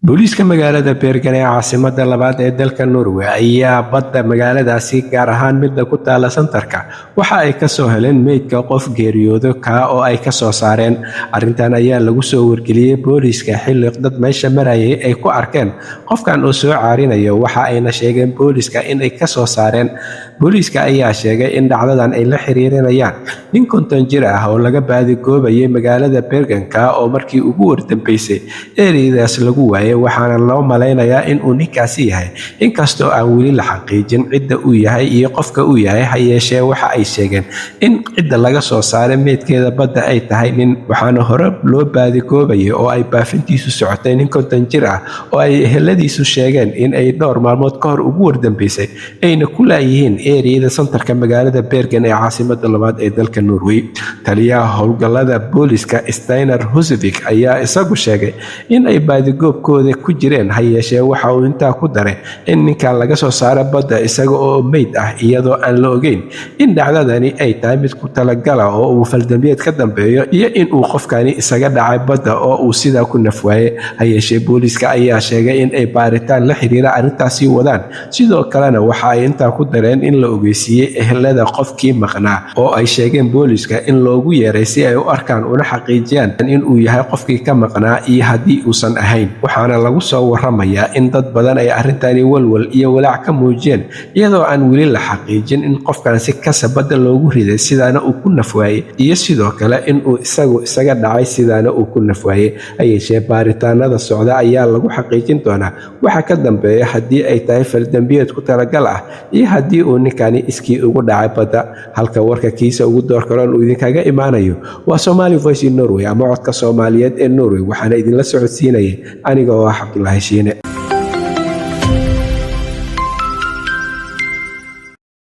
booliiska magaalada Bergen ee caasimadda labaad ee dalka Norway ayaa badda magaaladaasi gaar ahaan midda ku taala santarka waxa ay ka soo heleen meydka qof geeriyooday oo ay ka soo saareen. Arrintan ayaa lagu soo wargeliyay booliiska xilli dad meesha marayay ay ku arkeen qofkan oo soo caarinayo, waxa ayna sheegeen booliiska in ay ka soo saareen. Booliiska ayaa sheegay in dhacdadan ay la xiriirinayaan nin 50 jir ah oo laga baadigoobayay magaalada Bergen oo markii ugu wardambeysay ereydaas lagu waayay, waxaana loo maleynayaa in uu ninkaasi yahay, inkastoo aan weli la xaqiijin cidda uu yahay iyo qofka uu yahay. Ha yeeshee waxa ay sheegeen in cidda laga soo saaray meydkeeda badda ay tahay nin, waxaana hore loo baadigoobayay oo ay baafintiisu socotay nin 50 jir ah oo ay eheladiisu sheegeen in ay dhowr maalmood ka hor ugu wardambeysay ayna ku laayihiin ereyada santarka magaalada Bergen ee caasimadda labaad ee dalka Norway. Taliyaha howlgallada booliiska Steinar Husvik ayaa isagu sheegay in ay baadigoobkooda ku jireen. Ha yeeshee waxa uu intaa ku daray in ninkan laga soo saaray badda isaga oo meyd ah, iyadoo aan la ogeyn in dhacdadani ay tahay mid ku talagala oo uu faldambiyeed ka dambeeyo iyo in uu qofkani isaga dhacay badda oo uu sidaa ku nafwaayay. Ha yeeshee booliiska ayaa sheegay in ay baaritaan la xiriira arrintaasi wadaan, sidoo kalena waxa ay intaa ku dareen in la ogeysiiyey ehelada qofkii maqnaa oo ay sheegeen booliiska in loogu yeeray si ay u arkaan una xaqiijiyaan in uu yahay qofkii ka maqnaa iyo haddii uusan ahayn. Waxaana lagu soo waramayaa in dad badan ay arrintani walwal iyo walaac ka muujiyeen, iyadoo aan weli la xaqiijin in qofkan si kasabada loogu riday sidaana uu ku nafwaayay iyo sidoo kale in uu isaga dhacay sidaana uu ku nafwaayay. Ha yeeshee baaritaanada socda ayaa lagu xaqiijin doonaa waxa ka dambeeya, haddii ay tahay faldambiyeed ku talagal ah iyo haddii uu ninkani iskii ugu dhacay badda. Halka warka kiisa ugu door karoon uu idinkaga imaanayo waa Somali Voice in Norway ama codka Soomaaliyeed ee Norway, waxaana idinla socodsiinayay aniga oo ah Cabdullaahi Shiine.